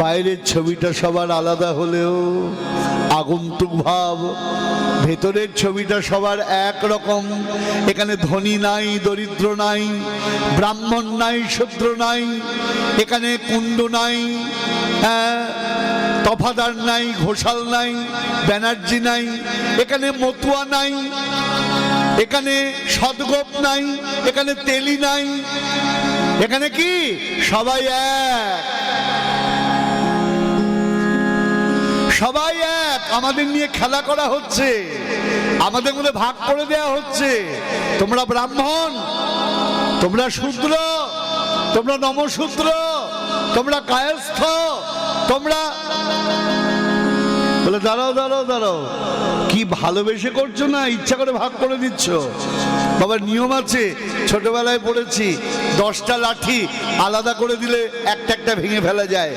বাইরের ছবিটা সবার আলাদা হলেও আগন্তুক ভাব, ভেতরের ছবিটা সবার এক রকম। এখানে ধনী নাই, দরিদ্র নাই, ব্রাহ্মণ নাই, শূদ্র নাই, এখানে কুণ্ড নাই, তফাদার নাই, ঘোষাল নাই, ব্যানার্জি নাই, এখানে মতুয়া নাই, এখানে সদগোপ নাই, এখানে তেলি নাই, এখানে কি সবাই এক, সবাই এক। আমাদের নিয়ে খেলা করা হচ্ছে, আমাদের মধ্যে ভাগ করে দেয়া হচ্ছে। তোমরা ব্রাহ্মণ, তোমরা শূদ্র, তোমরা নমশূদ্র, তোমরা কায়স্থ, তোমরা বলে দাঁড়াও দাঁড়াও দাঁড়াও, কি ভালোবেসে করছো না ইচ্ছা করে ভাগ করে দিচ্ছ? বাবার নিয়ম আছে, ছোটবেলায় পড়েছি, 10টা লাঠি আলাদা করে দিলে একটা একটা ভেঙে ফেলা যায়,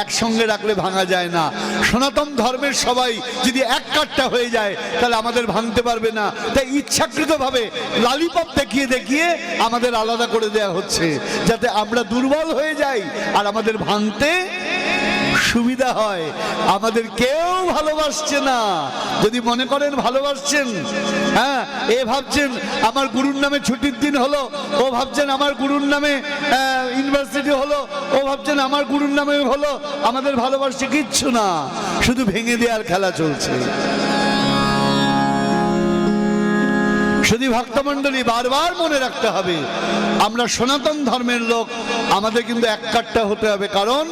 একসঙ্গে রাখলে ভাঙা যায় না। সনাতন ধর্মের সবাই যদি এক কাঠটা হয়ে যায় তাহলে আমাদের ভাঙতে পারবে না। তাই ইচ্ছাকৃতভাবে লালিপপ দেখিয়ে দেখিয়ে আমাদের আলাদা করে দেয়া হচ্ছে, যাতে আমরা দুর্বল হয়ে যাই আর আমাদের ভাঙতে সুবিধা হয়। আমাদের কেউ ভালোবাসছে না। যদি মনে করেন ভালোবাসছেন, হ্যাঁ, এ ভাবছেন আমার গুরুর নামে ছুটির দিন হলো, ও ভাবছেন আমার গুরুর নামে ইউনিভার্সিটি হলো, ও ভাবছেন আমার গুরুর নামে হলো, আমাদের ভালোবাসছে কিচ্ছু না, শুধু ভেঙে দেওয়ার খেলা চলছে। শুধু ভক্তমণ্ডলী বারবার মনে রাখতে হবে, আমরা সনাতন ধর্মের লোক, আমাদের কিন্তু এক কাঠটা হতে হবে। কারণ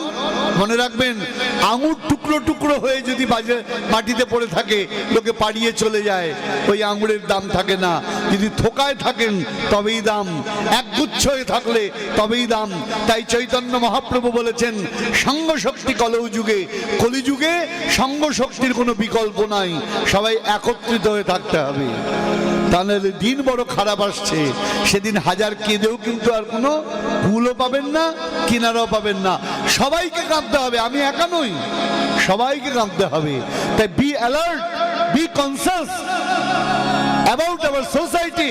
মনে রাখবেন, আঙুর টুকরো টুকরো হয়ে যদি মাটিতে পড়ে থাকে, লোকে পাড়িয়ে চলে যায়, ওই আঙুরের দাম থাকে না। যদি থোকায় থাকেন তবেই দাম, একগুচ্ছ হয়ে থাকলে তবেই দাম। তাই চৈতন্য মহাপ্রভু বলেছেন, সঙ্গ শক্তি কলৌ যুগে, কলিযুগে সঙ্গ শক্তির কোনো বিকল্প নাই, সবাই একত্রিত হয়ে থাকতে হবে। তাহলে দিন বড় খারাপ আসছে, সেদিন হাজার কেঁদেও কিন্তু আর কোনো ফুলও পাবেন না, কিনারাও পাবেন না। সবাইকে কাঁদতে হবে, আমি একা নই, সবাইকে কাঁদতে হবে। তাই be alert, B conscious about our society,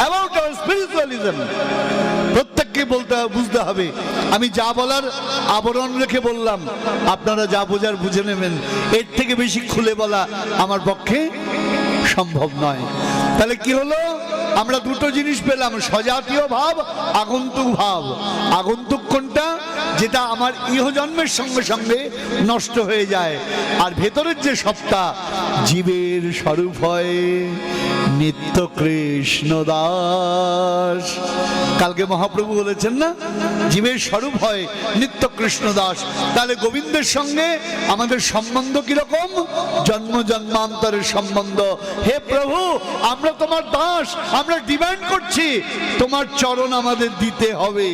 about our spiritualism. প্রত্যেককে বুঝতে হবে। আমি যা বলার আবরণ রেখে বললাম, আপনারা যা বোঝার বুঝে নেবেন, এর থেকে বেশি খুলে বলা আমার পক্ষে সম্ভব নয়। তাহলে কি হলো? আমরা দুটো জিনিস পেলাম, সজাতীয় ভাব, আগন্তুক ভাব। আগন্তুক কোনটা? যেটা আমার ইহজন্মের সঙ্গে সঙ্গে নষ্ট হয়ে যায়। আর ভেতরের যে সত্তা, জীবের স্বরূপ হয় নিত্য কৃষ্ণ দাস। কালকে মহাপ্রভু বলেছেন না, জীবের স্বরূপ হয় নিত্য কৃষ্ণ দাস। তাহলে গোবিন্দের সঙ্গে আমাদের সম্বন্ধ কিরকম? জন্ম জন্মান্তরের সম্বন্ধ। হে প্রভু, আমরা তোমার দাস, আমরা ডিমান্ড করছি তোমার চরণ আমাদের দিতে হবে।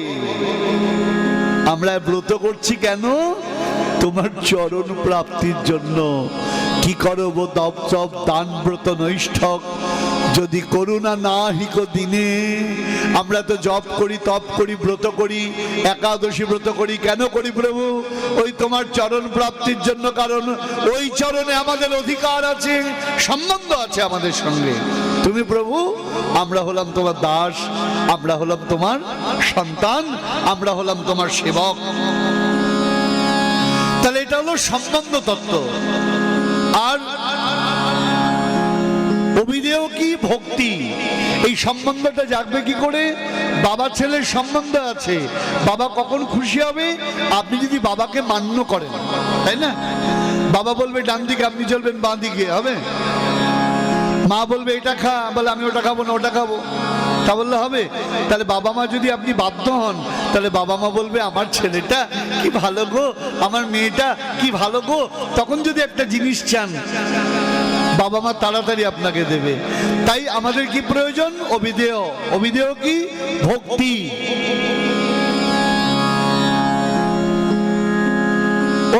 আমরা ব্রত করছি কেন? তোমার চরণ প্রাপ্তির জন্য। কি করব তপ দান ব্রত নৈষ্ঠক, যদি করুণা না হিক দিনে। আমরা তো জপ করি, তপ করি, ব্রত করি, একাদশী ব্রত করি, কেন করি প্রভু? ওই তোমার চরণ প্রাপ্তির জন্য। কারণ ওই চরণে আমাদের অধিকার আছে, সম্বন্ধ আছে আমাদের সঙ্গে। তুমি প্রভু, আমরা হলাম তোমার দাস, আমরা হলাম তোমার সন্তান, আমরা হলাম তোমার সেবক। তাহলে এটা হলো সম্বন্ধ তত্ত্ব। আর অভিদেয় কি? ভক্তি। এই সম্বন্ধটা জাগবে কি করে? বাবা ছেলের সম্বন্ধ আছে। বাবা কখন খুশি হবে? আপনি যদি বাবাকে মান্য করেন, তাই না? বাবা বলবে ডান দিকে, আপনি চলবেন বাঁ দিকে, হবে? মা বলবে এটা খা, বলে আমি ওটা খাবো না, ওটা খাবো, তা বললে হবে? তাহলে বাবা মা যদি আপনি বাধ্য হন, তাহলে বাবা মা বলবে আমার ছেলেটা কি ভালো গো, আমার মেয়েটা কি ভালো গো। তখন যদি একটা জিনিস চান, বাবা মা তাড়াতাড়ি আপনাকে দেবে। তাই আমাদের কি প্রয়োজন? অভিদেয়। অভিদেয় কি? ভক্তি।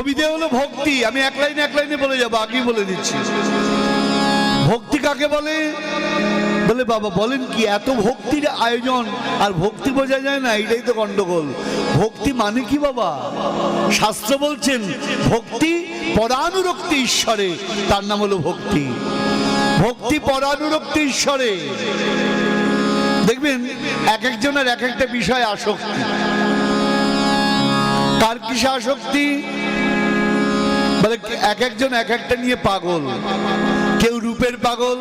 অভিদেয় হলো ভক্তি। আমি এক লাইনে বলে যাবো, আগেই বলে দিচ্ছি। ভক্তি কাকে বলে? বলে বাবা বলেন কি, এত ভক্তির আয়োজন আর ভক্তি বোঝা যায় না, এটাই তো গন্ডগোল। ভক্তি মানে কি বাবা? শাস্ত্র বলছেন ভক্তি পরানুরক্তি ঈশ্বরে, তার নাম হলো ভক্তি। ভক্তি পরানুরক্তি ঈশ্বরে। দেখবেন এক একজনের এক একটা বিষয়ে আসক্তি। কার কিসে আসক্তি? বলে এক একজন এক একটা নিয়ে পাগল। কেউ রূপের পাগল,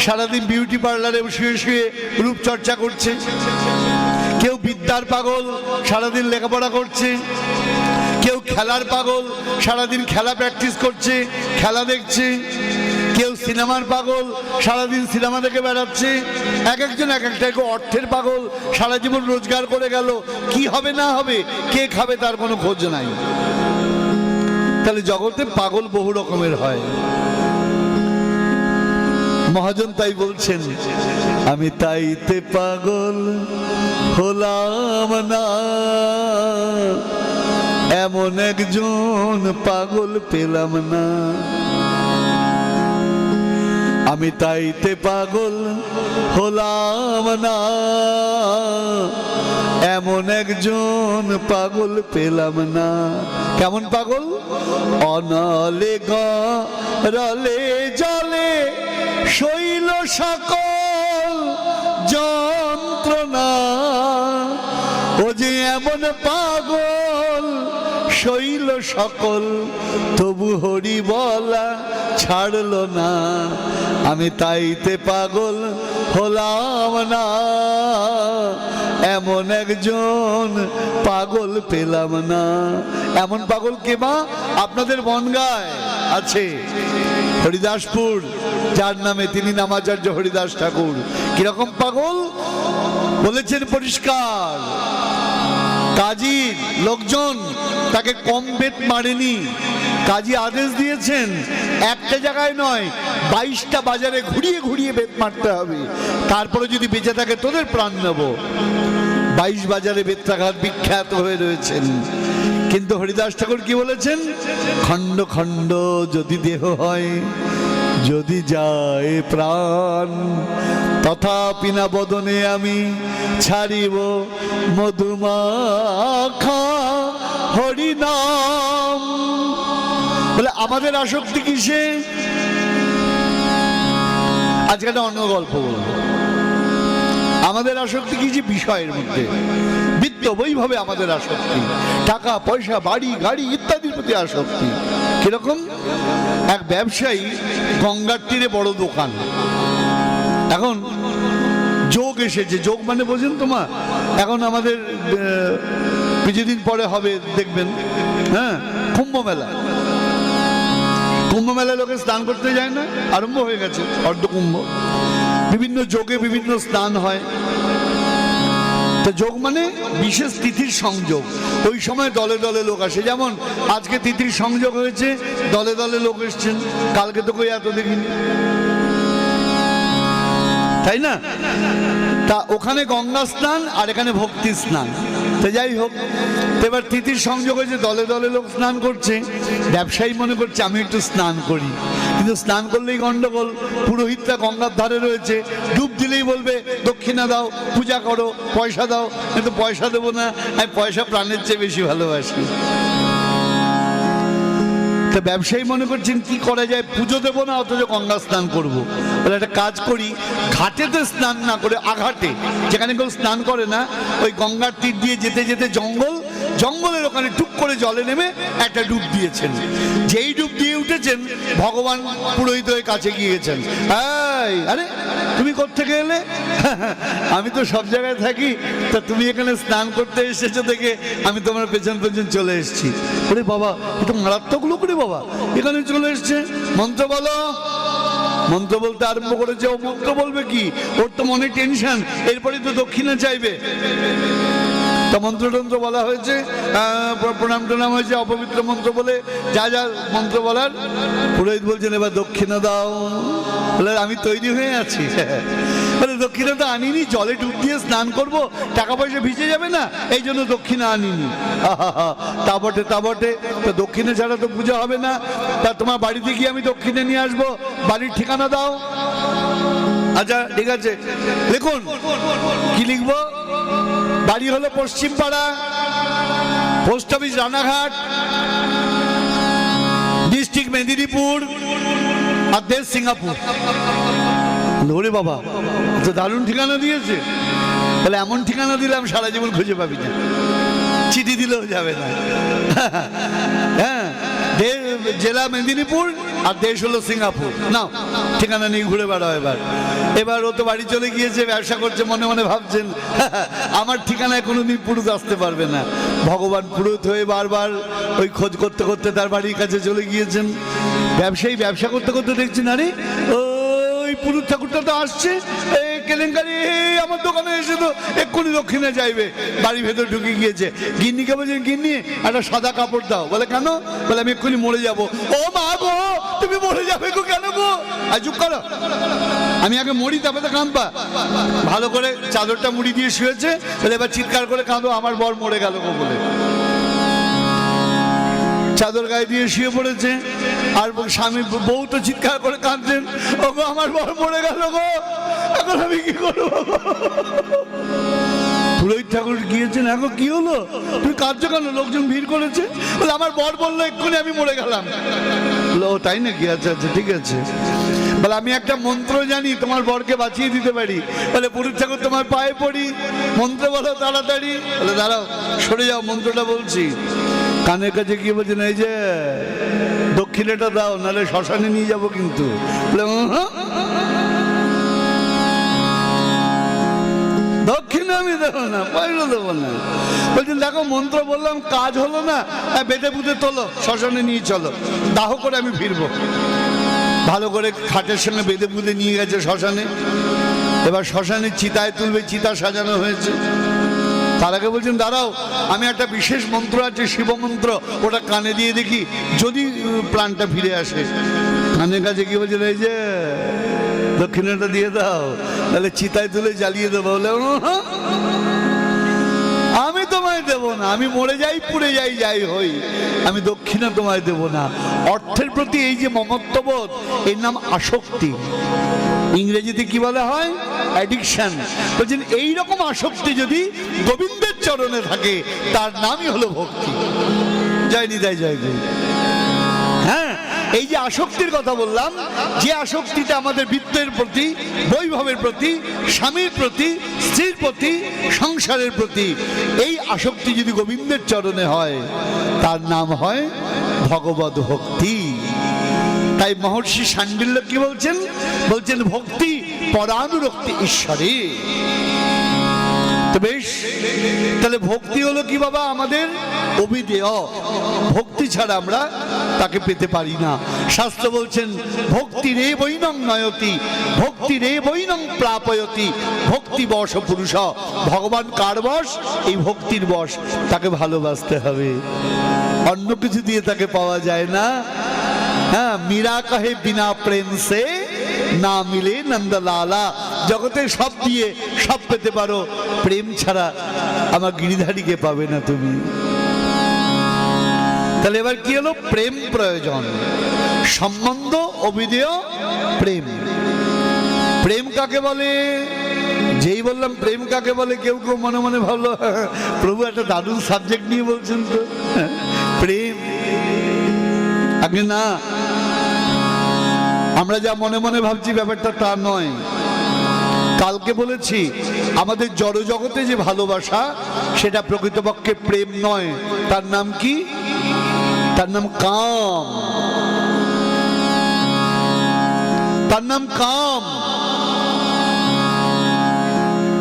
সারাদিন বিউটি পার্লারে শুয়ে শুয়ে রূপ চর্চা করছে। কেউ বিদ্যার পাগল, সারাদিন লেখাপড়া করছে। কেউ খেলার পাগল, সারাদিন খেলা প্র্যাকটিস করছে, খেলা দেখছে। কেউ সিনেমার পাগল, সারাদিন সিনেমা দেখে বেড়াচ্ছে। এক একজন এক একটা। কেউ অর্থের পাগল, সারা জীবন রোজগার করে গেল, কি হবে না হবে, কে খাবে তার কোনো খোঁজ নাই। তাহলে জগতে পাগল বহু রকমের হয়। মহাজন তাই বলছেন, আমি তাইতে পাগল হলাম না, এমন একজন পাগল পেলাম না। আমি তাইতে পাগল হলাম না, এমন একজন পাগল পেলাম না। কেমন পাগল? অনলে গলে জলে শৈল সকল যন্ত্রণা। ও যে এমন পাগল শৈল সকল, তবু হরি বলা ছাড়ল না। আমি তাইতে পাগল হলাম না, এমন একজন পাগল পেলাম না। এমন পাগল কে মা? আপনাদের বনগায় আছে হরিদাসপুর, যার নামে তিনি নামাচার্য হরিদাস ঠাকুর। কিরকম পাগল বলেছেন পরিষ্কার। কাজীর লোকজন তাকে কম বেত মারেনি। কাজী আদেশ দিয়েছেন একটা জায়গায় নয়, 22টা বাজারে ঘুরিয়ে ঘুরিয়ে বেত মারতে হবে, তারপরে যদি বেঁচে থাকে তোদের প্রাণ নেব। 22 বাজারে বেত্রাঘাত বিখ্যাত হয়ে রয়েছেন। কিন্তু হরিদাস ঠাকুর কি বলেছেন? খণ্ড খণ্ড যদি দেহ হয়, যদি যায় প্রাণ, তথাপি না বদনে আমি ছাড়িব মধুমাখা হরিনাম। বলে আমাদের আসক্তি কিসে? আজকে একটা অন্য গল্প বলবো। আমাদের আসক্তি কি? যে বিষয়ের মধ্যে বিত্ত বৈভবে আমাদের আসক্তি, টাকা পয়সা বাড়ি গাড়ি ইত্যাদির প্রতি আসক্তি। কিরকম? এক ব্যবসায়ী গঙ্গার তীরে বড় দোকান। এখন যোগ এসেছে। যোগ মানে বোঝেন তোমা? এখন আমাদের কিছুদিন পরে হবে দেখবেন, হ্যাঁ, কুম্ভ মেলা। কুম্ভ মেলায় লোকে স্নান করতে যায় না? আরম্ভ হয়ে গেছে অর্ধকুম্ভ। বিভিন্ন যোগে বিভিন্ন স্নান হয়। তো যোগ মানে বিশেষ তিথির সংযোগ। ওই সময় দলে দলে লোক আসে। যেমন আজকে তিথির সংযোগ হয়েছে, দলে দলে লোক এসছেন। কালকে তো কই এত দেখিনি, তাই না? তা ওখানে গঙ্গা স্নান আর এখানে ভক্তি স্নান। তো যাই হোক, এবার তিথির সংযোগ হয়েছে, দলে দলে লোক স্নান করছে। ব্যবসায়ী মনে করছে আমি একটু স্নান করি, কিন্তু স্নান করলেই গন্ডগোল। পুরোহিতরা গঙ্গার ধারে রয়েছে, ডুব দিলেই বলবে দক্ষিণা দাও, পূজা করো, পয়সা দাও। কিন্তু পয়সা দেবো না, আমি পয়সা প্রাণের চেয়ে বেশি ভালোবাসি। তো ব্যবসায়ী মনে করছেন কি করা যায়, পুজো দেবো না অথচ গঙ্গা স্নান করবো। বলে একটা কাজ করি, ঘাটেতে স্নান না করে আঘাটে, যেখানে কেউ স্নান করে না, ওই গঙ্গার তীর দিয়ে যেতে যেতে জঙ্গলের ওখানে টুক করে জলে নেমে একটা ডুব দিয়েছেন। যেই ডুব দিয়ে উঠেছেন, ভগবান পুরোহিত হয়ে কাছে গিয়েছেন। আরে তুমি কোত্থেকে এলে? আমি তো সব জায়গায় থাকি, তা তুমি এখানে স্নান করতে এসেছো দেখে আমি তোমার পেছন পেছন চলে এসেছি। ওরে বাবা, এ তো মারাত্মক লোক রে বাবা, এখানে চলে এসছে। মন্ত্র বলো। মন্ত্র বলতে আরম্ভ করেছে। ও মন্ত্র বলবে কি? ওর তো মনে টেনশন, এরপরে তো দক্ষিণা চাইবে। তা মন্ত্রতন্ত্র বলা হয়েছে, প্রণাম টনাম হয়েছে, অপবিত্র মন্ত্র বলে যা যা মন্ত্র বলার। পুরোহিত বলছেন এবার দক্ষিণা দাও। বলে আমি তৈরি হয়ে আছি। বলে দক্ষিণা তো আনিনি, জলে ডুব দিয়ে স্নান করব, টাকা পয়সা ভিজে যাবে না, এই জন্য দক্ষিণা আনিনি। তা বটে তা বটে, তো দক্ষিণা ছাড়া তো পূজা হবে না। তা তোমার বাড়িতে গিয়ে আমি দক্ষিণা নিয়ে আসবো, বাড়ির ঠিকানা দাও। আচ্ছা ঠিক আছে, লিখুন। কি লিখবো? বাড়ি হলো Paschim Para, post office Ranaghat, district Medinipur, আর দেশ সিঙ্গাপুর। ওরে বাবা, তো দারুণ ঠিকানা দিয়েছে। বলে এমন ঠিকানা দিলাম সারা জীবন খুঁজে পাবি না, চিঠি দিলেও যাবে না। হ্যাঁ, জেলা মেদিনীপুর আর দেশ হলো সিঙ্গাপুর। না ঠিকানা নিয়ে ঘুরে বেড়াও। এবার ও তো বাড়ি চলে গিয়েছে, ব্যবসা করছে, মনে মনে ভাবছেন আমার ঠিকানায় কোনোদিন পুরুত আসতে পারবে না। ভগবান পুরুত হয়ে বারবার ওই খোঁজ করতে করতে তার বাড়ির কাছে চলে গিয়েছেন। ব্যবসায়ী ব্যবসা করতে করতে দেখছেন আরে ওই পুরুত ঠাকুরটা তো আসছে, কেলেঙ্কারি আমার দোকানে এসে তো এক্ষুনি দক্ষিণে যাইবে। বাড়ির ভেতর ঢুকে গিয়েছে। গিন্নিকে বলছেন গিন্নি একটা সাদা কাপড় দাও। বলে কেন? বলে আমি এক্ষুনি মরে যাব। ও মা গো তুমি মরে যাবে গো, কেন গো? আর চুপ করো, আমি আগে মরি তারপরে তো কাঁদবা। ভালো করে চাদরটা মুড়ি দিয়ে শুয়েছে। বলে এবার চিৎকার করে কাঁদো, আমার বর মরে গেল গো বলে। চাদর গায়ে দিয়ে শুয়ে পড়েছে, আর স্বামী বউ তো চিৎকার করে কাঁদছেন, ও গো আমার বর মরে গেল গো, এখন আমি কি করবো? পুরোহিত ঠাকুর গিয়েছেন, এখন কি হলো তুমি কাঁদছো কেন? লোকজন ভিড় করেছে। বলে আমার বর বললো এক্ষুনি আমি মরে গেলাম। ও তাই নাকি? আচ্ছা আচ্ছা ঠিক আছে। বলে আমি একটা মন্ত্র জানি, তোমার বরকে বাঁচিয়ে দিতে পারি। বলে পুরোহিত ঠাকুর তোমার পায়ে পড়ি, মন্ত্র বলো তাড়াতাড়ি। বলে দাঁড়াও সরে যাও, মন্ত্রটা বলছি। কানের কাছে গিয়ে বলছেন এই যে দক্ষিণেটা দাও, নাহলে শ্মশানে নিয়ে যাবো কিন্তু। দক্ষিণে আমি দেবো না, পয়সা দেবো না। বলছেন দেখো মন্ত্র বললাম, কাজ হলো না, বেঁধে বুঝে তোলো, শ্মশানে নিয়ে চলো, দাহ করে আমি ফিরবো। ভালো করে খাটের সঙ্গে বেঁধে বুঝে নিয়ে গেছে শ্মশানে। এবার শ্মশানে চিতায় তুলবে, চিতা সাজানো হয়েছে। তার আগে বলছেন দাঁড়াও আমি একটা বিশেষ মন্ত্র আছে, শিব মন্ত্র, ওটা কানে দিয়ে দেখি যদি প্রাণটা ফিরে আসে। কানের কাছে কি বলছেন এই যে দক্ষিণাটা দিয়ে দাও, তাহলে চিতায় তুলে জ্বালিয়ে দেবো। বলে আমি তোমায় দেব না, আমি মরে যাই পুড়ে যাই যাই হই, আমি দক্ষিণা তোমায় দেব না। অর্থের প্রতি এই যে মমত্ববোধ, এর নাম আসক্তি। ইংরেজিতে কি বলা হয়? অ্যাডিকশন। বলছেন এইরকম আসক্তি যদি গোবিন্দের চরণে থাকে তার নামই হলো ভক্তি। জয় নিতাই জয় গুরু। হ্যাঁ, এই যে আসক্তির কথা বললাম, যে আসক্তিটা আমাদের বিত্তের প্রতি, বৈভবের প্রতি, স্বামীর প্রতি, স্ত্রীর প্রতি, সংসারের প্রতি, এই আসক্তি যদি গোবিন্দের চরণে হয় তার নাম হয় ভগবদ ভক্তি। তাই মহর্ষি শাণ্ডিল্য কি বলছেন? বলছেন ভক্তি পরানুরক্তি ঈশ্বরে। তো বেশ, তাহলে ভক্তি হলো কি বাবা? আমাদের অভিধেয়। ভক্তি ছাড়া আমরা তাকে পেতে পারি না। শাস্ত্র বলছেন ভক্তি রে বৈনং নয়তি, ভক্তি রে বৈনং প্রাপয়তি, ভক্তি বশ পুরুষ। ভগবান কার বশ? এই ভক্তির বশ। তাকে ভালোবাসতে হবে, অন্য কিছু দিয়ে তাকে পাওয়া যায় না। হ্যাঁ, মীরা কহে বিনা প্রেম সে না মিলে নন্দলালা। জগতে সব দিয়ে সব পেতে পারো, প্রেম ছাড়া আমার গিরিধারীকে পাবে না তুমি। তাহলে এবার কি হলো? প্রেম প্রয়োজন, সম্বন্ধ, অভিধেয়, প্রেম। প্রেম কাকে বলে? যেই বললাম প্রেম কাকে বলে, কেউ কেউ মনে মনে ভাবলো প্রভু একটা দারুণ সাবজেক্ট নিয়ে বলছেন তো, প্রেম। আগে না, আমরা যা মনে মনে ভাবছি ব্যাপারটা তা নয়। কালকে বলেছি আমাদের জড় জগতে যে ভালোবাসা, সেটা প্রকৃতপক্ষে প্রেম নয়। তার নাম কি? তার নাম কাম। তার নাম কাম,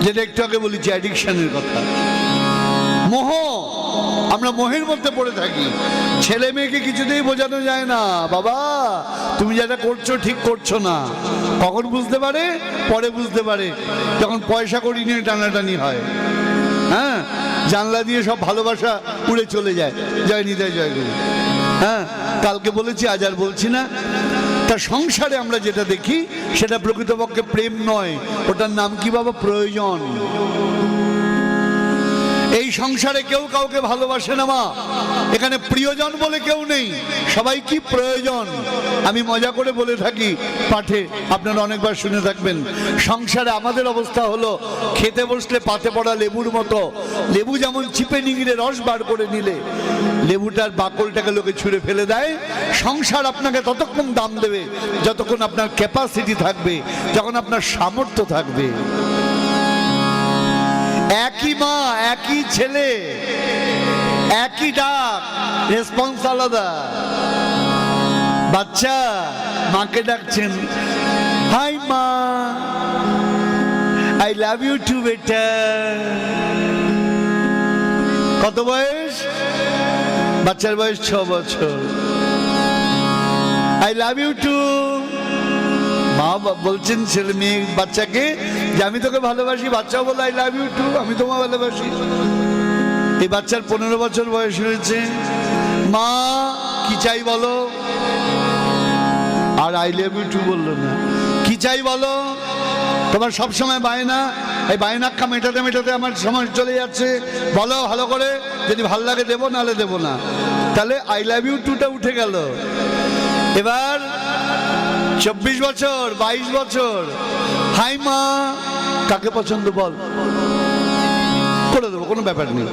যেটা একটু আগে বলেছি অ্যাডিকশনের কথা। মোহ, আমরা মোহের মধ্যে পড়ে থাকি। ছেলে মেয়েকে কিছুতেই বোঝানো যায় না, বাবা তুমি যেটা করছো ঠিক করছো না। কখন বুঝতে পারে? পরে বুঝতে পারে, যখন পয়সা করি নিয়ে টানাটানি হয়। হ্যাঁ, জানলা দিয়ে সব ভালোবাসা উড়ে চলে যায়। জয় নিতাই জয় গুরু। হ্যাঁ, কালকে বলেছি, আজ আর বলছি না। তা সংসারে আমরা যেটা দেখি সেটা প্রকৃতপক্ষে প্রেম নয়। ওটার নাম কি বাবা? প্রয়োজন। এই সংসারে কেউ কাউকে ভালোবাসে না মা। এখানে প্রিয়জন বলে কেউ নেই, সবাই কি প্রয়োজন। আমি মজা করে বলে থাকি পাঠে, আপনারা অনেকবার শুনে থাকবেন। সংসারে আমাদের অবস্থা হলো খেতে বসলে পাতে পড়া লেবুর মতো। লেবু যেমন চিপে নিংড়ে রস বার করে নিলে লেবুটার বাকলটাকে লোকে ছুঁড়ে ফেলে দেয়, সংসার আপনাকে ততক্ষণ দাম দেবে যতক্ষণ আপনার ক্যাপাসিটি থাকবে, যখন আপনার সামর্থ্য থাকবে। একই মা, একই ছেলে, একই ডাক, রেসপন্স আলাদা। বাচ্চা মাকে ডাকছেন, হাই মা, আই লাভ ইউ টু বেটা। কত বয়স? বাচ্চার বয়স 6 বছর। I love you too. মা বলছেন ছেলে মেয়ে বাচ্চাকে যে আমি তোকে ভালোবাসি। বাচ্চাও বলে আই লাভ ইউ টু, আমি তোমাকে ভালোবাসি। এই বাচ্চার 15 বছর বয়স হয়েছে। মা কি চাই বলো? আর আই লাভ ইউ টু বললো না। কি চাই বলো? তোমার সব সময় বায়না, এই বায়নাক্কা মেটাতে মেটাতে আমার সময় চলে যাচ্ছে, বলো ভালো করে, যদি ভালো লাগে দেবো, নাহলে দেবো না। তাহলে আই লাভ ইউ টুটা উঠে গেল। এবার 24 বছর, 22 বছর, হাই মা, কাকে পছন্দ বল, করে দেবো, কোনো ব্যাপার নেই,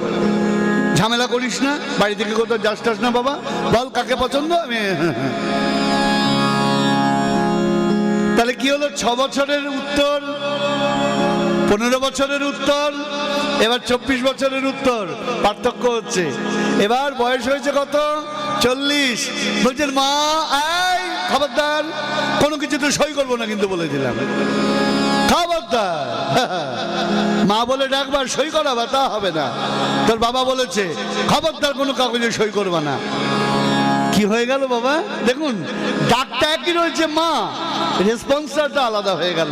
ঝামেলা করিস না, বাড়ি থেকে কোথাও যাস টাস না বাবা, বল কাকে পছন্দ। আমি তাহলে কি হলো? 6 বছরের উত্তর, 15 বছরের উত্তর, এবার 24 বছরের উত্তর, পার্থক্য হচ্ছে। এবার বয়স হয়েছে কত? 40। বলছেন মা এই খবরদার, কোনো কিছুতে সই করবো না কিন্তু, বলে দিলাম, খবরদার। মা বলে ডাকবার, সই করাবা, তা হবে না। তোর বাবা বলেছে খবরদার কোনো কাগজে সই করবা না। কি হয়ে গেল বাবা? দেখুন ডাকটা একই রয়েছে, মা, রেসপন্সটা আলাদা হয়ে গেল।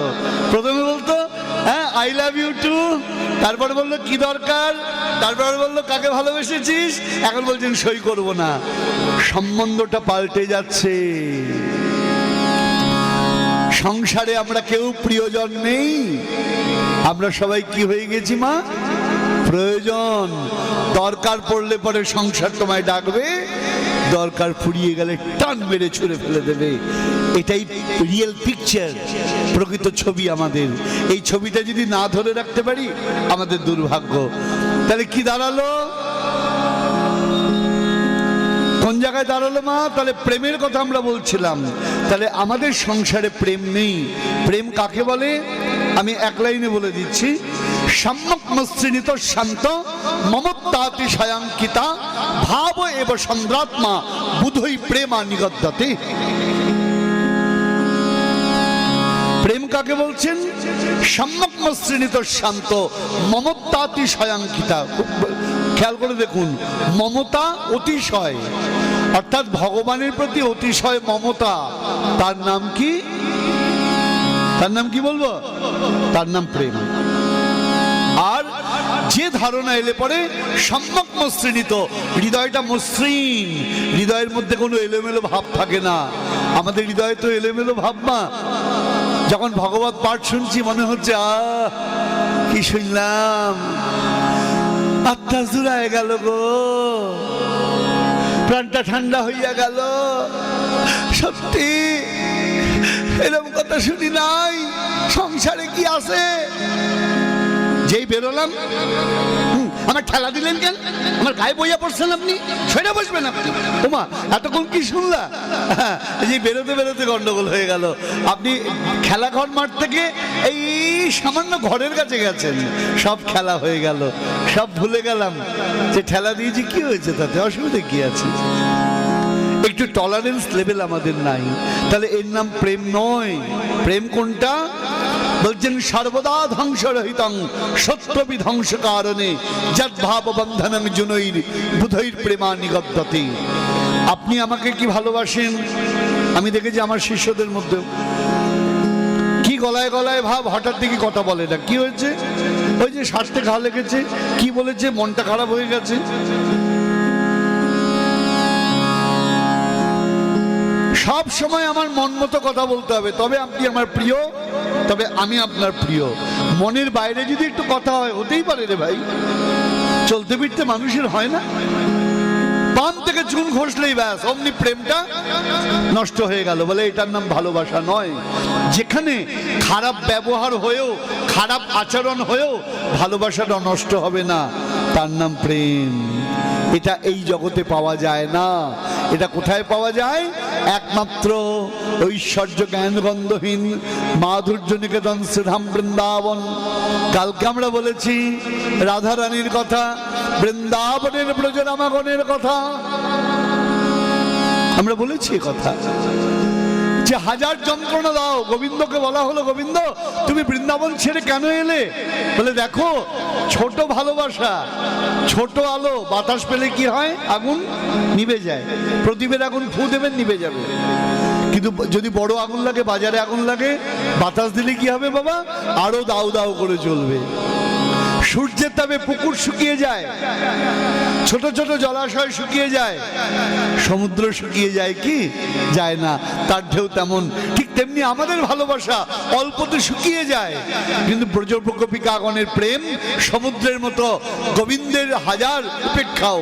প্রথমে বলতো হ্যাঁ আই লাভ ইউ টু, তারপরে বললো কি দরকার, তারপরে বললো কাকে ভালোবেসেছিস, এখন বলছেন সই করব না। সম্বন্ধটা পাল্টে যাচ্ছে। সংসারে আমরা কেউ প্রিয়জন নেই, আমরা সবাই কি হয়ে গেছি মা? প্রয়োজন। দরকার পড়লে পরে সংসার তোমায় ডাকবে, দরকার ফুরিয়ে গেলে টান মেরে ছুঁড়ে ফেলে দেবে। এটাই রিয়েল পিকচার, প্রকৃত ছবি আমাদের। এই ছবিটা যদি না ধরে রাখতে পারি আমাদের দুর্ভাগ্য। তাহলে কি দাঁড়ালো? কোন জায়গায় দাঁড়ালো মা? তাহলে প্রেমের কথা আমরা বলছিলাম। তাহলে আমাদের সংসারে প্রেম নেই। প্রেম কাকে বলে? আমি এক লাইনে বলে দিচ্ছি, সম্যক মসৃণিত শান্ত মমত্বাতি সায়াঙ্কিতা ভাব এব চন্দ্রাত্মা বুধই প্রেমা নিগদ্যতে। প্রেম কাকে বলছেন? সম্যক মসৃণিত শান্ত মমত্বাতি সায়াঙ্কিতা। খেয়াল করে দেখুন, মমতা অতিশয়, অর্থাৎ ভগবানের প্রতি অতিশয় মমতা। তার নাম কি? তার নাম কি বলবো? তার নাম প্রেম। আর যে ধারণা এলে পরে সম্যক মসৃণিত, হৃদয়টা মসৃণ, হৃদয়ের মধ্যে কোনো এলোমেলো ভাব থাকে না। আমাদের হৃদয়ে তো এলোমেলো ভাব না। যখন ভগবত পাঠ শুনছি মনে হচ্ছে কি শুনলাম, আত্মা জুড়ায় গেল গো, প্রাণটা ঠান্ডা হইয়া গেল। সত্যি এরকম কথা শুনি নাই। সংসারে কি আছে? যেই বেরোলাম, আমার ঠেলা দিলেন কেন? আমার গায়ে বইয়া পড়ছেন আপনি, সেটা বসবেন আপনি। ওমা এতক্ষণ কি শুনলা? যে বেরোতে বেরোতে গন্ডগোল হয়ে গেল। আপনি খেলাঘর মাঠ থেকে এই সামান্য ঘরের কাছে গেছেন, সব খেলা হয়ে গেল, সব ভুলে গেলাম যে ঠেলা দিয়েছি, কি হয়েছে তাতে, অসুবিধা কি আছে? একটু টলারেন্স লেভেল আমাদের নাই। তাহলে এর নাম প্রেম নয়। প্রেম কোনটা? বলছেন সর্বদা ধ্বংসরহিতং সত্য বিধ্বংস কারণে যদ্ভাব বন্ধনং জুনৈর বুধৈর প্রেমা নিগদ্যতে। আপনি আমাকে কি ভালোবাসেন? আমি দেখেছি আমার শিষ্যদের মধ্যে কি গলায় গলায় ভাব, হঠাৎ দেখি কথা বলে না। কি হয়েছে? ওই যে স্বাস্থ্যে ঘা লেগেছে, কি বলেছে, মনটা খারাপ হয়ে গেছে। সব সময় আমার মন মতো কথা বলতে হবে, তবে আপনি আমার প্রিয়, তবে আমি আপনার প্রিয়। মনের বাইরে যদি একটু কথা হয়, হতেই পারে রে ভাই, চলতে ফিরতে মানুষের হয় না? পান থেকে চুন ঘষলেই ব্যাস অমনি প্রেমটা নষ্ট হয়ে গেল। বলে এটার নাম ভালোবাসা নয়। যেখানে খারাপ ব্যবহার হয়েও, খারাপ আচরণ হয়েও ভালোবাসাটা নষ্ট হবে না, তার নাম প্রেম। এটা এই জগতে পাওয়া যায় না। এটা কোথায় পাওয়া যায়? একমাত্র ঐশ্বর্য জ্ঞান গন্ধহীন মাধুর্য নিকেতন শ্রীধাম বৃন্দাবন। কালকে আমরা বলেছি রাধা রানীর কথা, বৃন্দাবনের ব্রজরামাগণের কথা। আমরা বলেছি কথা যে হাজার যন্ত্রণা দাও, গোবিন্দকে বলা হলো গোবিন্দ তুমি বৃন্দাবন ছেড়ে কেন এলে? বলে দেখো ছোট ভালোবাসা, ছোট আলো, বাতাস পেলে কি হয়? আগুন নিভে যায়। প্রদীপের আগুন ফু দেবেন, নিভে যাবে। কিন্তু যদি বড় আগুন লাগে, বাজারে আগুন লাগে, বাতাস দিলে কি হবে বাবা? আরো দাউ দাউ করে চলবে। সূর্যের তাপে পুকুর শুকিয়ে যায়, ছোট ছোট জলাশয় শুকিয়ে যায়, সমুদ্র শুকিয়ে যায় কি? যায় না। তার ঢেউ তেমন। ঠিক তেমনি আমাদের ভালোবাসা অল্পতে শুকিয়ে যায়, কিন্তু ব্রজগোপিকাগণের প্রেম সমুদ্রের মতো, গোবিন্দের হাজার উপেক্ষাও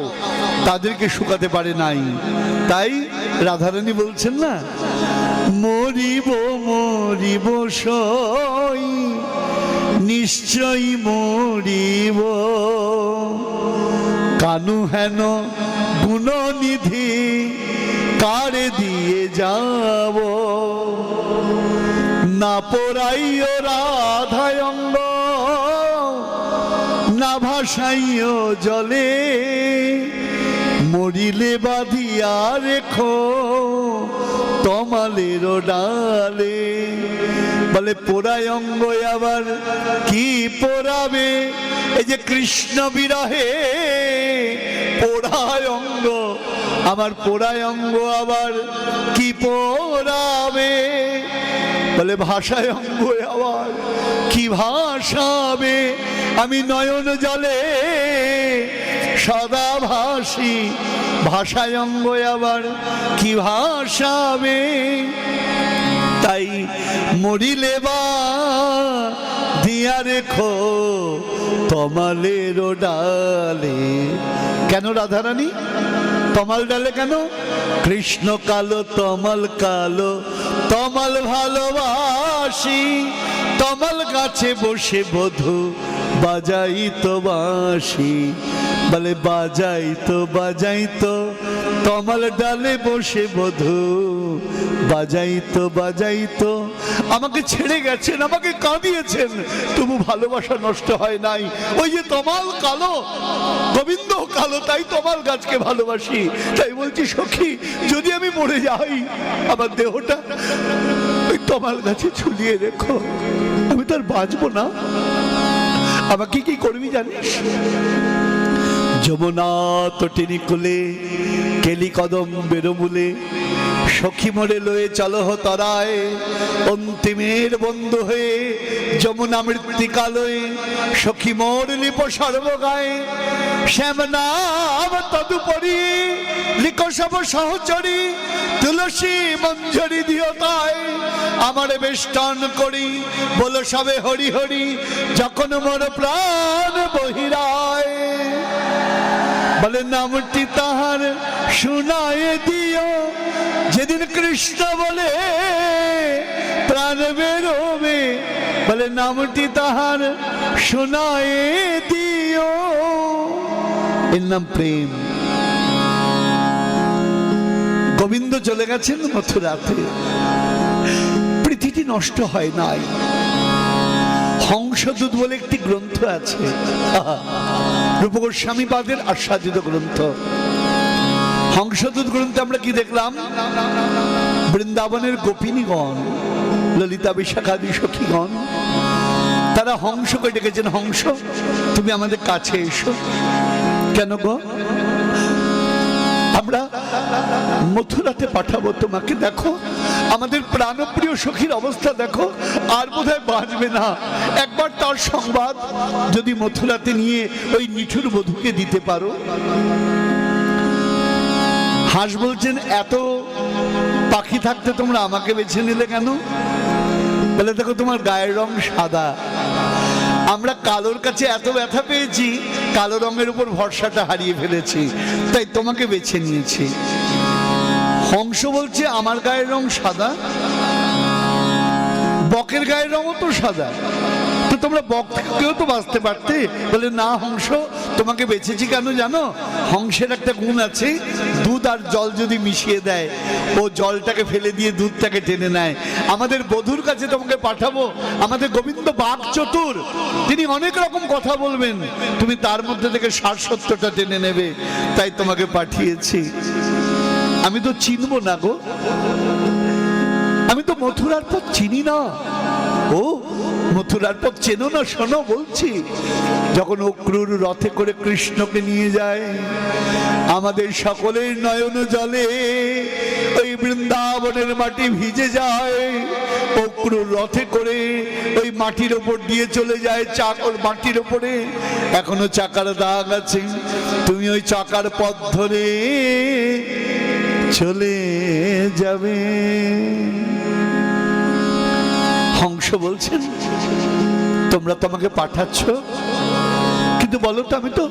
তাদেরকে শুকাতে পারে নাই। তাই রাধারানী বলছেন না, মরিব মরিব সই নিশ্চয়ই মরিব, কানু হেন গুণনিধি কারে দিয়ে যাব, না পড়াইও রাধায় অঙ্গ, না ভাসাইও জলে, মরিলে বাঁধিয়া রেখো তমালের ডালে। বলে পোড়ায় অঙ্গ আবার কি পোড়াবে? এই যে কৃষ্ণ বিরহে পোড়ায় অঙ্গ, আমার পোড়ায় অঙ্গ আবার কি পোড়াবে? বলে ভাষায় অঙ্গ আবার কি ভাষাবে? আমি নয়ন জলে সদা ভাসি, ভাষায় অঙ্গ আবার কি ভাষাবে? তাই মরিলে বা দিয়া রেখো তমালের ডালে। কেন রাধারানী তমাল ডালে কেন? কৃষ্ণ কালো তমাল কালো, তমাল ভালোবাসি, তমাল গাছে বসে বধূ বাজাই তো বাঁশি। বলে বাজাই তো তমাল ডালে বসে বধূ বাজাই তো। আমাকে ছেড়ে গেছেন, আমাকে কাঁদিয়েছেন, তবু ভালোবাসা নষ্ট হয় নাই। ওই যে তমাল কালো, গোবিন্দ কালো, তাই তমাল গাছকে ভালোবাসি। তাই বলছি সখী, যদি আমি মরে যাই আমার দেহটা ওই তমাল গাছে ঝুলিয়ে রেখো, আমি তার বাঁচবো না। আমাকে কি করবি জানিস? যমুনা তটিনী কুলে কেলি কদম বেরোমূলে, সখী মোরে লয়ে চলো তরায়, অন্তিমের বন্ধু হয়ে যমুনা মৃত্তিকালয়ে, সখী মোর লিপ সর্বগায়ে, শ্যাম নাম তদুপরি লিখ সব সহচরী, তুলসী মঞ্জরি দিও তাই আমার বেষ্টন করি, বলো সবে হরি হরি যখন মোর প্রাণ বহিরায়। বলে নামটি তাহার শুনায় দিও, যেদিন কৃষ্ণ বলে প্রাণ বেরোবে। বলে নামটি তাহার শুনায় দিও। এর নাম প্রেম। গোবিন্দ চলে গেছেন মথুরাতে, পৃথিবী নষ্ট হয় নাই। হংসদূত বলে একটি গ্রন্থ আছে, রূপ গোস্বামী পাদের আস্বাদিত গ্রন্থ। হংসদূত গ্রন্থে আমরা কি দেখলাম? বৃন্দাবনের গোপিনীগণ, ললিতা বিশাখাদি সখীগণ, তারা হংসকে ডেকেছেন, হংস তুমি আমাদের কাছে এসো। কেন গো? আমরা মথুরাতে পাঠাবো তোমাকে, দেখো আমাদের প্রাণপ্রিয় সখীর অবস্থা দেখো, আর বোধহয় বাঁচবে না। একবার তার সংবাদ যদি মথুরাতে নিয়ে ওই নিঠুর বধূকে দিতে পারো। হাঁস বলছেন, এত পাখি থাকতে তোমরা আমাকে বেছে নিলে কেন? বলে দেখো তোমার গায়ের রং সাদা, আমরা কালোর কাছে এত ব্যথা পেয়েছি, কালো রঙের উপর ভরসাটা হারিয়ে ফেলেছি, তাই তোমাকে বেছে নিয়েছি। হংস বলছে আমার গায়ের রং সাদা, বকের গায়ের রঙও তো সাদা, তো তোমরা বক থেকেও তো বাঁচতে পারতে। বলে না হংস, তোমাকে বেছেছি কেন জানো? হংসের একটা গুণ আছে, দুধ আর জল যদি মিশিয়ে দেয় ও জলটাকে ফেলে দিয়ে দুধটাকে টেনে নেয়। আমাদের বধূর কাছে তোমাকে পাঠাবো, আমাদের গোবিন্দ বাক চতুর, তিনি অনেক রকম কথা বলবেন, তুমি তার মধ্যে থেকে ৬০-৭০টা টেনে নেবে, তাই তোমাকে পাঠিয়েছি। আমি তো চিনবো না গো, আমি তো মথুরার পথ চিনি না। ও মথুরার পথ চেনো না? শোনো বলছি, যখন অক্রুর রথে করে কৃষ্ণকে নিয়ে যায়, আমাদের সকলের নয়ন জলে ওই বৃন্দাবনের মাটি ভিজে যায়। অক্রুর রথে করে ওই মাটির ওপর দিয়ে চলে যায়, চাকর মাটির ওপরে এখনো চাকার দাগ আছে। তুমি ওই চাকার পথ ধরে চলে যাবে। হংস বলছেন, তোমরা তো আমাকে পাঠাচ্ছ, কিন্তু বলো তো আমি তো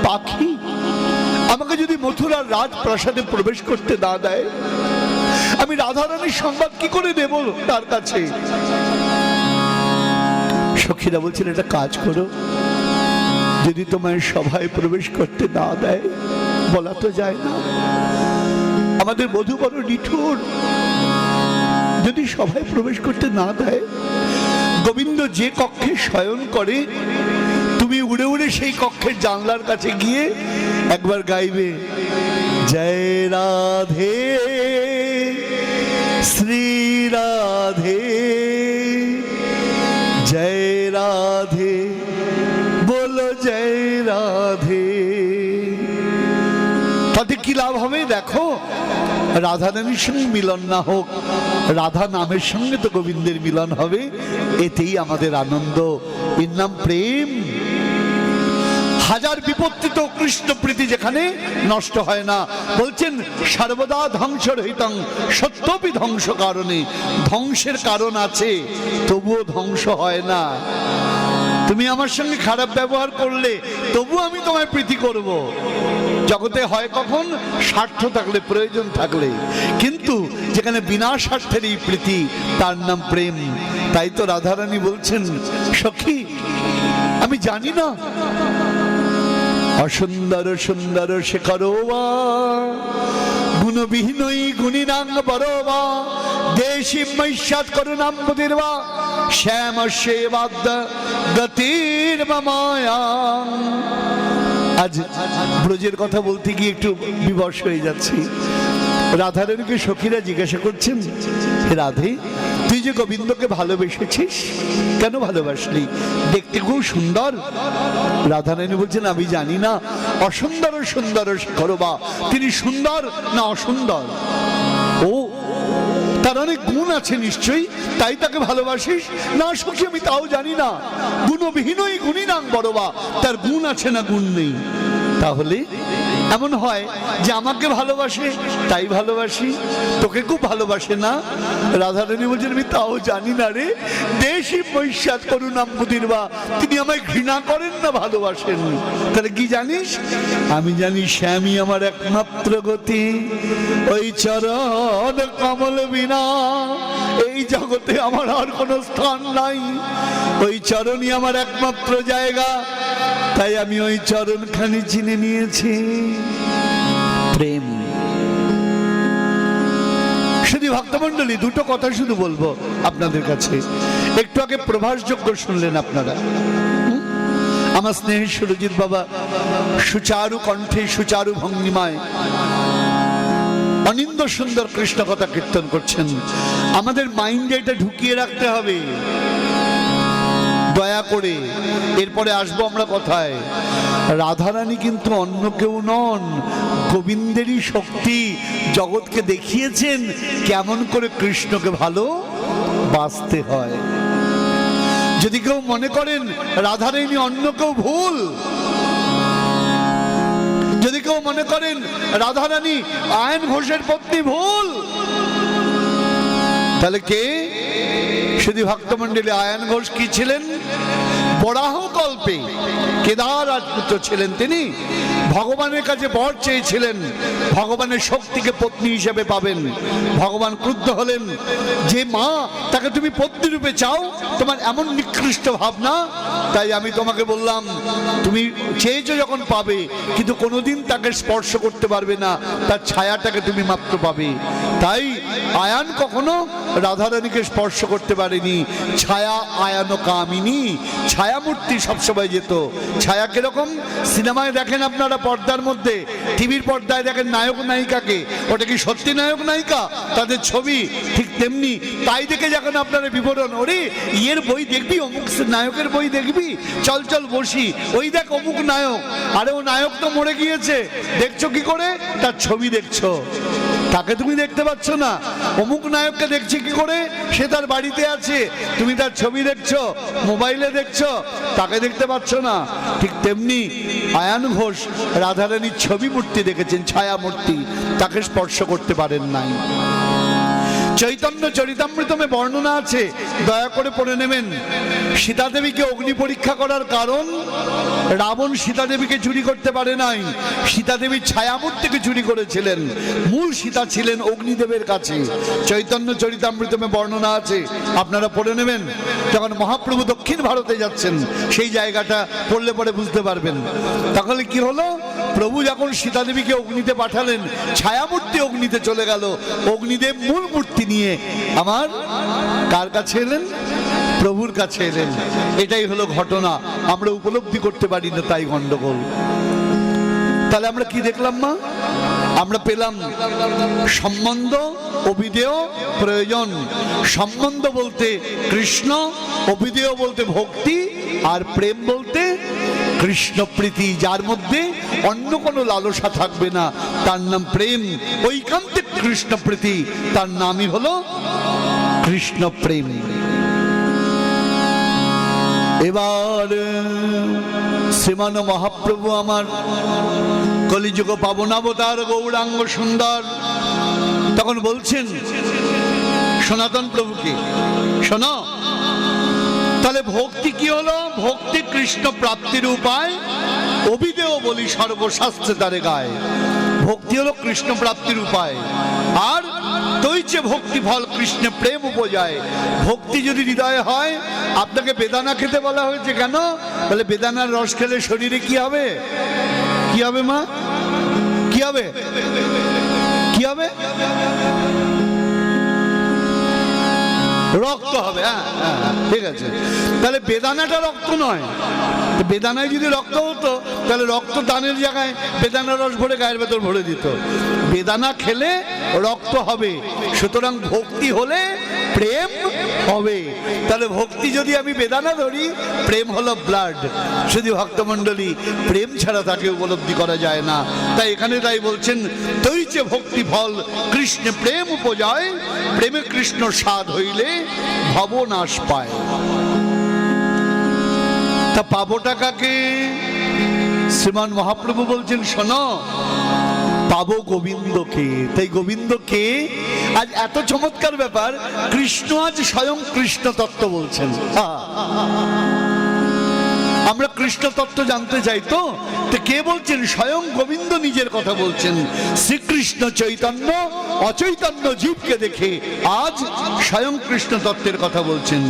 পাখি, আমাকে যদি মথুরার রাজপ্রাসাদে প্রবেশ করতে না দেয়, আমি রাধারানীর সংবাদ কি করে দেব তার কাছে? সখীরা বলছেন, একটা কাজ করো, যদি তোমায় সভায় প্রবেশ করতে না দেয়, বলা তো যায় না, আমাদের বধূ বড় নিঠুর, যদি সভায় প্রবেশ করতে না দেয়, গোবিন্দ যে কক্ষে শয়ন করে, তুমি উড়ে উড়ে সেই কক্ষের জানলার কাছে গিয়ে একবার গাইবে, জয় রাধে শ্রী রাধে, জয় রাধে, বলো জয় রাধে। তাতে কি লাভ হবে? দেখো, রাধা রানীর সঙ্গে মিলন না হোক, রাধা নামের সঙ্গে তো গোবিন্দের মিলন হবে, এতেই আমাদের আনন্দ। এর নাম প্রেম। হাজার বিপত্তি তো কৃষ্ণ প্রীতি যেখানে নষ্ট হয় না। বলছেন, সর্বদা ধ্বংস রহিতং সত্যপি ধ্বংস কারণে। ধ্বংসের কারণ আছে, তবুও ধ্বংস হয় না। তুমি আমার সঙ্গে খারাপ ব্যবহার করলে তবু আমি তোমায় প্রীতি করব। জগতে হয় কখন? স্বার্থ থাকলে, প্রয়োজন থাকলে। কিন্তু যেখানে বিনা স্বার্থের এই প্রীতি, তার নাম প্রেম। তাই তো রাধারানী বলছেন, সখী আমি জানি না, অসুন্দর সুন্দর শেখরোবা গুণবিহীনই গুণিনাং বরবা, দেশি মৈষ্যাত করুণাম বুধির্বা, শ্যাম সেবাদ্য গতির মায়া। আজ ব্রজের কথা বলতে গিয়ে একটু বিবশ হয়ে যাচ্ছি। রাধারানীকে সখীরা জিজ্ঞাসা করছেন, হে রাধে, তুই যে গোবিন্দকে ভালোবেসেছিস, কেন ভালোবাসলি? দেখতে খুব সুন্দর। রাধারানী বলছেন, আমি জানি না, অসুন্দর সুন্দর শেখরবা, তিনি সুন্দর না অসুন্দর? ও, তার অনেক গুণ আছে নিশ্চয়ই, তাই তাকে ভালোবাসিস? না সখী, আমি তাও জানি না। গুণবিহীনই গুণিনাং বরবা, তার গুণ আছে না গুণ নেই? তাহলে এমন হয় যে আমাকে ভালোবাসে তাই ভালোবাসি, তোকে খুব ভালোবাসে না? রাধারানী বলছেন, আমি তাও জানি না রে। দেশি পৈশ্চাত করুণাম বুধির্বা, তিনি আমায় ঘৃণা করেন না ভালোবাসেন। তাহলে কি জানিস? আমি জানি শ্যামী আমার একমাত্র গতি, ওই চরণ কমল বিনা এই জগতে আমার আর কোনো স্থান নাই। ওই চরণই আমার একমাত্র জায়গা, তাই আমি ওই চরণখানি চিনে নিয়েছি। প্রেম। শুধু ভক্তমণ্ডলী, দুটো কথা শুধু বলবো আপনাদের কাছে। একটু আগে প্রভাসযোগ্য শুনলেন আপনারা, আমার স্নেহের সুরজিৎ বাবা সুচারু কণ্ঠে, সুচারু ভঙ্গিমায় অনিন্দ সুন্দর কৃষ্ণ কথা কীর্তন করছেন। আমাদের মাইন্ডে এটা ঢুকিয়ে রাখতে হবে দয়া করে। এরপরে আসবো আমরা কথায়। রাধারানী কিন্তু অন্য কেউ নন, গোবিন্দেরই শক্তি। জগৎকে দেখিয়েছেন কেমন করে কৃষ্ণকে ভালো বাসতে হয়। যদি কেউ মনে করেন রাধারানী অন্য কেউ, ভুল। যদি কেউ মনে করেন রাধারানী আয়ন ঘোষের পত্নী, ভুল। তাহলে কে? শুধু ভক্তমণ্ডলী, আয়ন ঘোষ কি ছিলেন? বরাহ কল্পে কেদার রাজপুত্র ছিলেন তিনি। ভগবানের কাছে বর চেয়েছিলেন, ভগবানের শক্তিকে পত্নী হিসেবে পাবেন। ভগবান ক্রুদ্ধ হলেন, যে মা তাকে তুমি পত্নী রূপে চাও, তোমার এমন নিকৃষ্ট ভাবনা, তাই আমি তোমাকে বললাম তুমি চেয়েছো যখন পাবে, কিন্তু কোনোদিন তাকে স্পর্শ করতে পারবে না, তার ছায়াটাকে তুমি মাত্র পাবে। তাই আয়ান কখনো রাধারানীকে স্পর্শ করতে পারেনি। ছায়া আয়ান কামিনী, ছায়ামূর্তি সবসময় যেত। ছায়া কিরকম? সিনেমায় দেখেন আপনারা, পর্দার মধ্যে টিভির পর্দায় দেখেন নায়ক নায়িকাকে, ওটা কি সত্যি নায়ক নায়িকা তাদের ছবি? ঠিক তেমনি তাই দেখে যখন আপনারা বিবরণ, ওরে ইয়ের বই দেখবি, অমুক নায়কের বই দেখবি, চল চল বসি, ওই দেখ অমুক নায়ক, আরে ও নায়ক তো মরে গিয়েছে, দেখছো কি করে? তার ছবি দেখছো, তাকে তুমি দেখতে পাচ্ছ না। অমুক নায়ককে দেখছি কি করে? সে তার বাড়িতে আছে, তুমি তার ছবি দেখছো, মোবাইলে দেখছো, তাকে দেখতে পাচ্ছ না। ঠিক তেমনি আয়ান ঘোষ রাধারানীর ছবি মূর্তি দেখেছেন, ছায়া মূর্তি, তাকে স্পর্শ করতে পারেন নাই। চৈতন্য চরিতামৃতমে বর্ণনা আছে, দয়া করে পড়ে নেবেন। সীতা দেবীকে অগ্নি পরীক্ষা করার কারণ, রাবণ সীতা দেবীকে চুরি করতে পারে নাই, সীতা দেবীর ছায়ামূর্তিকে চুরি করেছিলেন। মূল সীতা ছিলেন অগ্নিদেবের কাছে, চৈতন্য চরিতামৃতমে বর্ণনা আছে, আপনারা পড়ে নেবেন। যখন মহাপ্রভু দক্ষিণ ভারতে যাচ্ছেন, সেই জায়গাটা পড়লে পরে বুঝতে পারবেন। তাহলে কি হলো? প্রভু যখন সীতা দেবীকে অগ্নিতে পাঠালেন, ছায়ামূর্তি অগ্নিতে চলে গেল, অগ্নিদেব মূল মূর্তি নিয়ে আমার কার কাছে এলেন? প্রভুর কাছে এলেন। এটাই হলো ঘটনা, আমরা উপলব্ধি করতে পারি না, তাই গন্ডগোল। তাহলে আমরা কি দেখলাম মা? আমরা পেলাম সম্বন্ধ, অভিধেয়, প্রয়োজন। সম্বন্ধ বলতে কৃষ্ণ, অভিধেয় বলতে ভক্তি, আর প্রেম বলতে কৃষ্ণ প্রীতি, যার মধ্যে অন্য কোনো লালসা থাকবে না, তার নাম প্রেম। ঐকান্তিক কৃষ্ণ প্রীতি, তার নামই হলো কৃষ্ণ প্রেম। এবার শ্রীমান মহাপ্রভু আমার কলিযুগ পাবনাবতার গৌরাঙ্গ সুন্দর তখন বলছেন সনাতন প্রভুকে, শোনো, তাহলে ভক্তি কি হলো? ভক্তি কৃষ্ণ প্রাপ্তির উপায়, অভিধেয় বলি সর্বশাস্ত্রে তারে গায়। ভক্তি হলো কৃষ্ণ প্রাপ্তির উপায়, আর তৈছে ভক্তি ফল কৃষ্ণে প্রেম উপজায়। ভক্তি যদি হৃদয়ে হয়, আপনাকে বেদানা খেতে বলা হয়েছে কেন? বলে বেদানার রস খেলে শরীরে কি হবে? কি হবে মা? কি হবে? কি হবে? রক্ত হবে। হ্যাঁ, ঠিক আছে। তাহলে বেদানাটা রক্ত নয়। বেদানায় যদি রক্ত হতো, তাহলে রক্ত দানের জায়গায় বেদানা রস ভরে গায়ের ভেতর ভরে দিত। বেদানা খেলে রক্ত হবে, সুতরাং ভক্তি হলে প্রেম হবে। তাহলে ভক্তি যদি আমি বেদানা ধরি, প্রেম হলো ব্লাড। শুধু ভক্তমণ্ডলী, প্রেম ছাড়া তাকে উপলব্ধি করা যায় না। তাই এখানে তাই বলছেন, তৈছে ভক্তি ফল কৃষ্ণে প্রেম উপজায়, প্রেমে কৃষ্ণ স্বাদ হইলে ভবনাশ পায়। তা পাবোটা কাকে? শ্রীমান মহাপ্রভু বলছেন, শোনো, পাবো গোবিন্দকে। তাই গোবিন্দকে আজ এত চমৎকার ব্যাপার, কৃষ্ণ আজ স্বয়ং কৃষ্ণ তত্ত্ব বলছেন। আমরা কৃষ্ণ তত্ত্ব জানতে চাই, তো কে বলছেন? স্বয়ং গোবিন্দ নিজের কথা বলছেন। শ্রীকৃষ্ণ চৈতন্য অচৈতন্য জীবকে দেখে আজ স্বয়ং কৃষ্ণ তত্ত্বের কথা বলছেন।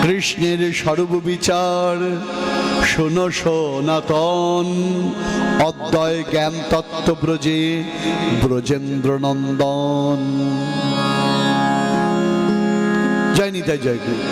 কৃষ্ণের সর্ববিচার শোনো সনাতন, অদ্বয় জ্ঞান তত্ত্ব ব্রজে ব্রজেন্দ্র নন্দন। জয় নিতাই, জয় গুরু।